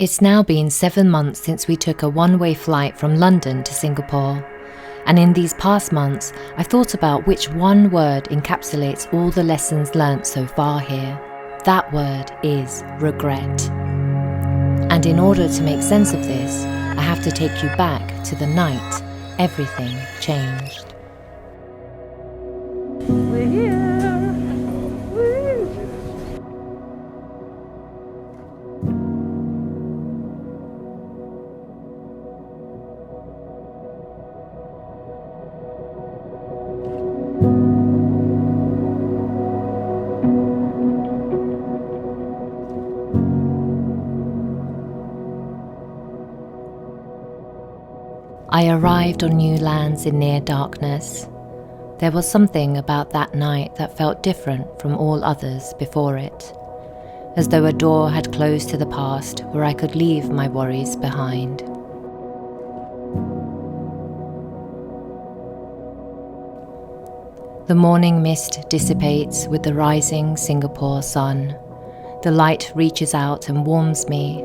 It's now been 7 months since we took a one-way flight from London to Singapore. And in these past months, I've thought about which one word encapsulates all the lessons learnt so far here. That word is regret. And in order to make sense of this, I have to take you back to the night everything changed. We're here! Woo! I arrived on new lands in near darkness. There was something about that night that felt different from all others before it, as though a door had closed to the past where I could leave my worries behind. The morning mist dissipates with the rising Singapore sun. The light reaches out and warms me.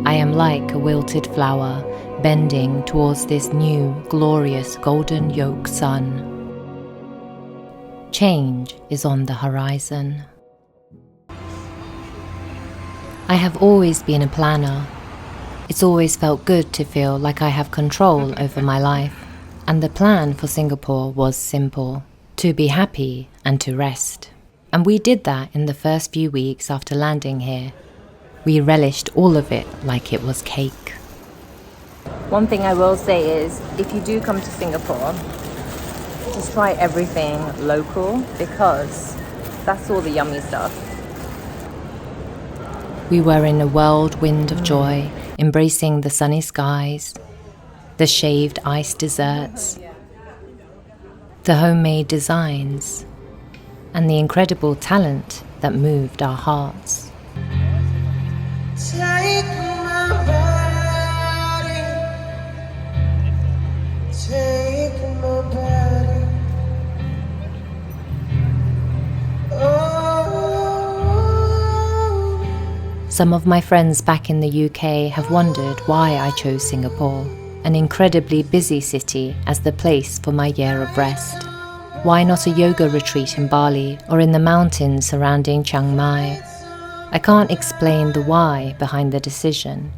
I am like a wilted flower, bending towards this new, glorious golden yolk sun. Change is on the horizon. I have always been a planner. It's always felt good to feel like I have control over my life. And the plan for Singapore was simple: to be happy and to rest. And we did that in the first few weeks after landing here. We relished all of it like it was cake. One thing I will say is, if you do come to Singapore, just try everything local, because that's all the yummy stuff. We were in a whirlwind of joy, embracing the sunny skies, the shaved ice desserts, the homemade designs, and the incredible talent that moved our hearts. Take my body, take my body. Oh. Some of my friends back in the UK have wondered why I chose Singapore, an incredibly busy city, as the place for my year of rest. Why not a yoga retreat in Bali or in the mountains surrounding Chiang Mai? I can't explain the why behind the decision.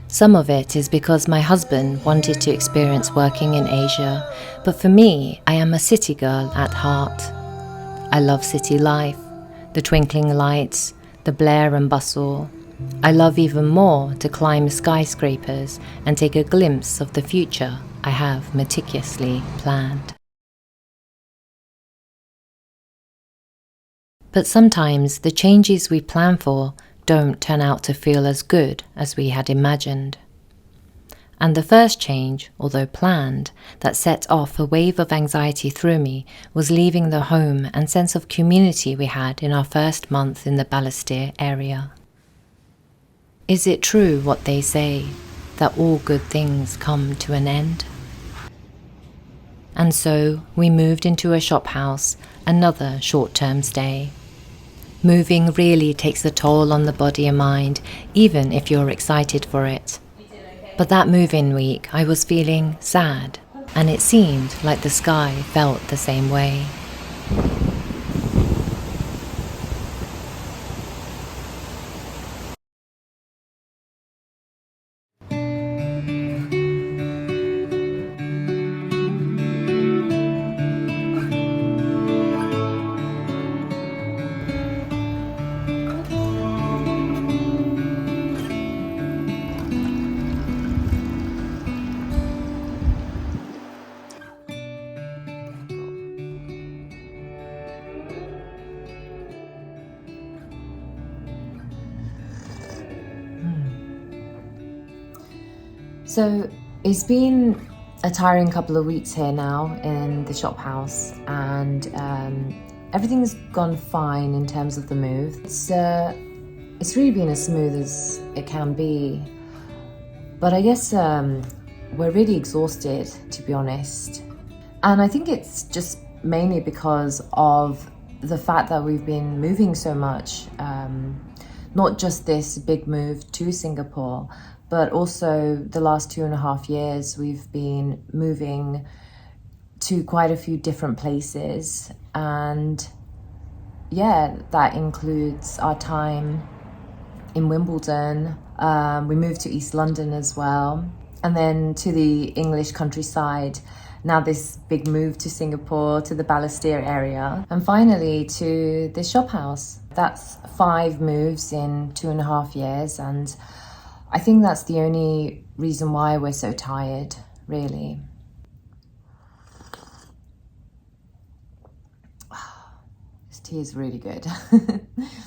Some of it is because my husband wanted to experience working in Asia, but for me, I am a city girl at heart. I love city life, the twinkling lights, the blare and bustle. I love even more to climb skyscrapers and take a glimpse of the future I have meticulously planned. But sometimes the changes we plan for don't turn out to feel as good as we had imagined. And the first change, although planned, that set off a wave of anxiety through me was leaving the home and sense of community we had in our first month in the Palestinian area. Is it true what they say, that all good things come to an end? And so we moved into a shop house, another short-term stay. Moving really takes a toll on the body and mind, even if you're excited for it. But that move-in week, I was feeling sad, and it seemed like the sky felt the same way. So it's been a tiring couple of weeks here now in the shop house, and everything's gone fine in terms of the move. It's really been as smooth as it can be, but I guess we're really exhausted, to be honest. And I think it's just mainly because of the fact that we've been moving so much. not just this big move to Singapore, but also the last 2.5 years we've been moving to quite a few different places. And yeah, that includes our time in Wimbledon. We moved to East London as well, and then to the English countryside. Now this big move to Singapore, to the Balestier area, and finally to this shop house. That's 5 moves in 2.5 years, and I think that's the only reason why we're so tired, really. This tea is really good.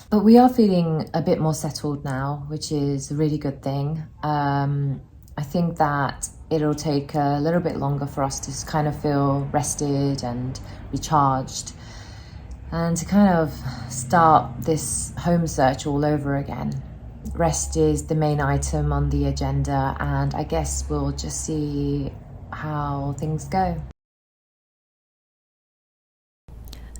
But we are feeling a bit more settled now, which is a really good thing. I think that it'll take a little bit longer for us to kind of feel rested and recharged, and to kind of start this home search all over again. Rest is the main item on the agenda, and I guess we'll just see how things go.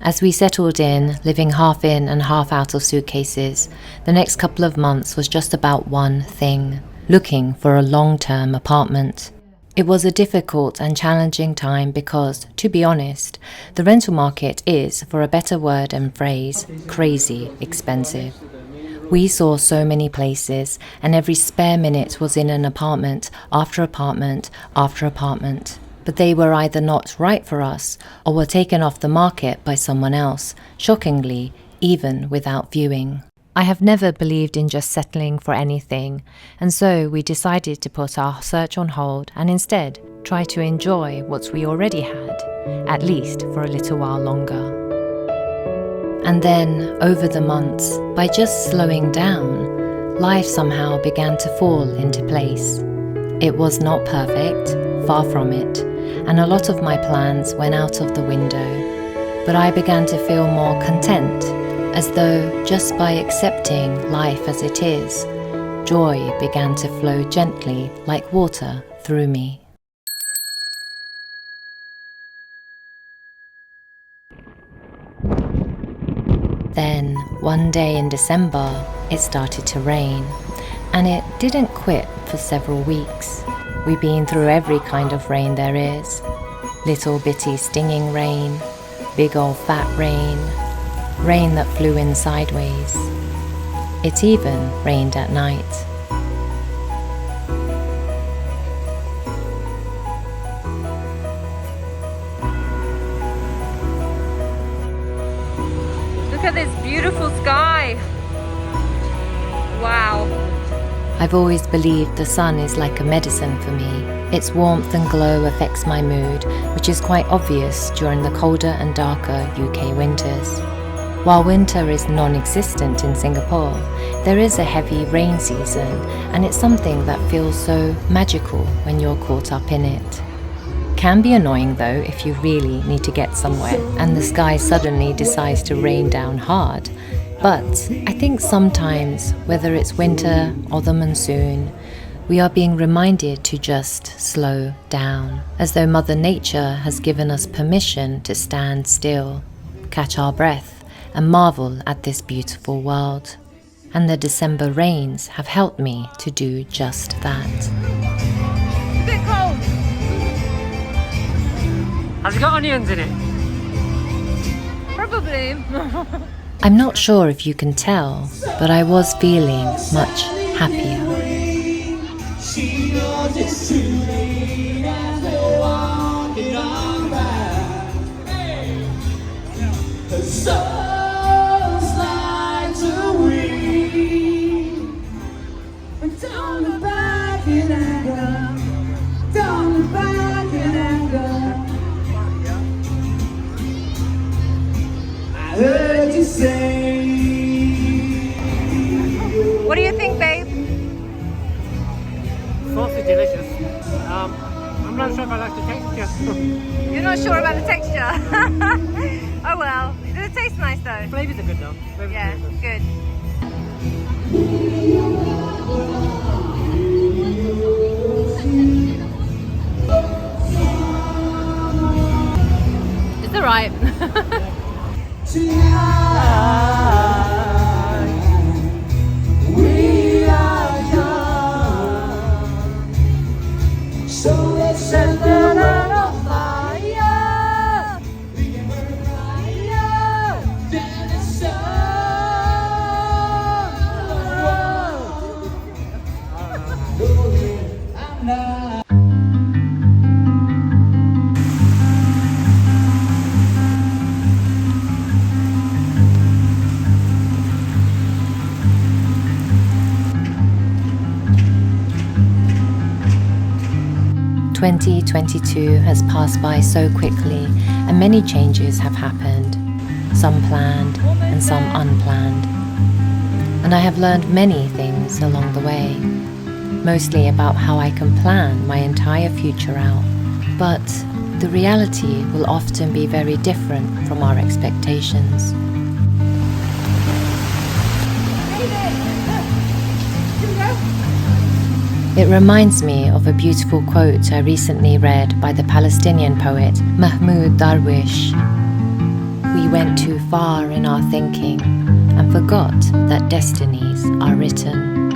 As we settled in, living half in and half out of suitcases, the next couple of months was just about one thing: looking for a long-term apartment. It was a difficult and challenging time because, to be honest, the rental market is, for a better word and phrase, crazy expensive. We saw so many places, and every spare minute was in an apartment after apartment after apartment. But they were either not right for us or were taken off the market by someone else, shockingly, even without viewing. I have never believed in just settling for anything, and so we decided to put our search on hold and instead try to enjoy what we already had, at least for a little while longer. And then, over the months, by just slowing down, life somehow began to fall into place. It was not perfect, far from it, and a lot of my plans went out of the window, but I began to feel more content, as though just by accepting life as it is, joy began to flow gently like water through me. Then, one day in December, it started to rain, and it didn't quit for several weeks. We've been through every kind of rain there is. Little bitty stinging rain, big old fat rain, rain that flew in sideways. It even rained at night. Look at this beautiful sky! Wow! I've always believed the sun is like a medicine for me. Its warmth and glow affects my mood, which is quite obvious during the colder and darker UK winters. While winter is non-existent in Singapore, there is a heavy rain season, and it's something that feels so magical when you're caught up in it. Can be annoying though if you really need to get somewhere and the sky suddenly decides to rain down hard. But I think sometimes, whether it's winter or the monsoon, we are being reminded to just slow down, as though Mother Nature has given us permission to stand still, catch our breath, and marvel at this beautiful world. And the December rains have helped me to do just that. It's a bit cold. Has it got onions in it? Probably. I'm not sure if you can tell, but I was feeling much happier. What do you think, babe? Sauce is delicious. I'm not sure if I like the texture. You're not sure about the texture? Oh well. Does it taste nice though? Flavors are good though. Yeah, good. It's alright. 2022 has passed by so quickly, and many changes have happened, some planned and some unplanned. And I have learned many things along the way, mostly about how I can plan my entire future out. But the reality will often be very different from our expectations. It reminds me of a beautiful quote I recently read by the Palestinian poet Mahmoud Darwish. We went too far in our thinking and forgot that destinies are written.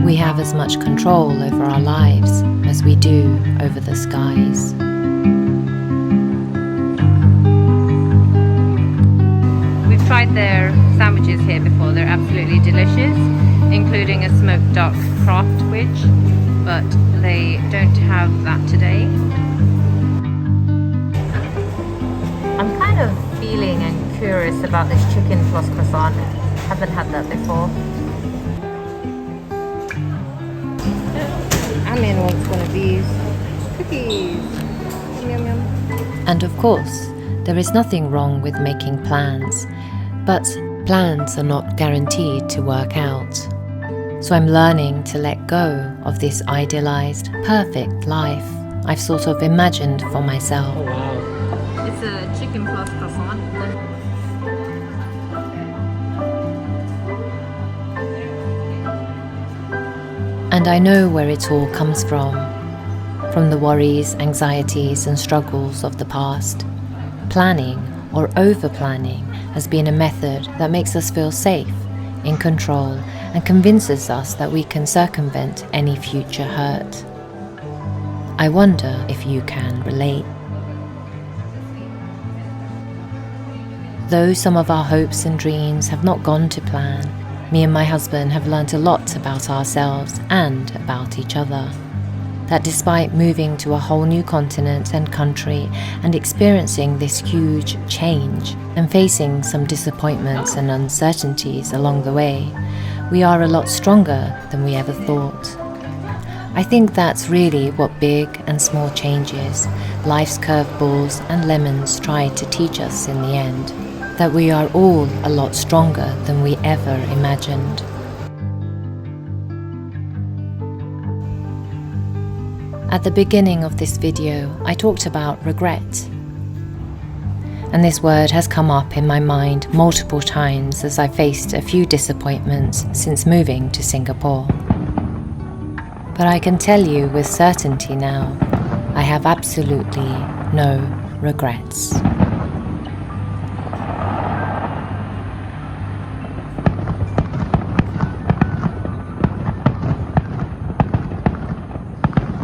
We have as much control over our lives as we do over the skies. We've tried their sandwiches here before, they're absolutely delicious, including a smoked duck craft widge, but they don't have that today. I'm kind of feeling and curious about this chicken plus croissant. Haven't had that before. Amin wants one of these cookies. Yum yum. And of course, there is nothing wrong with making plans, but plans are not guaranteed to work out. So I'm learning to let go of this idealized, perfect life I've sort of imagined for myself. Oh wow. It's a chicken plus croissant. And I know where it all comes from the worries, anxieties and struggles of the past. Planning or over-planning has been a method that makes us feel safe, in control, and convinces us that we can circumvent any future hurt. I wonder if you can relate. Though some of our hopes and dreams have not gone to plan, me and my husband have learnt a lot about ourselves and about each other. That despite moving to a whole new continent and country and experiencing this huge change and facing some disappointments and uncertainties along the way, we are a lot stronger than we ever thought. I think that's really what big and small changes, life's curveballs and lemons try to teach us in the end, that we are all a lot stronger than we ever imagined. At the beginning of this video, I talked about regret. And this word has come up in my mind multiple times as I faced a few disappointments since moving to Singapore. But I can tell you with certainty now, I have absolutely no regrets.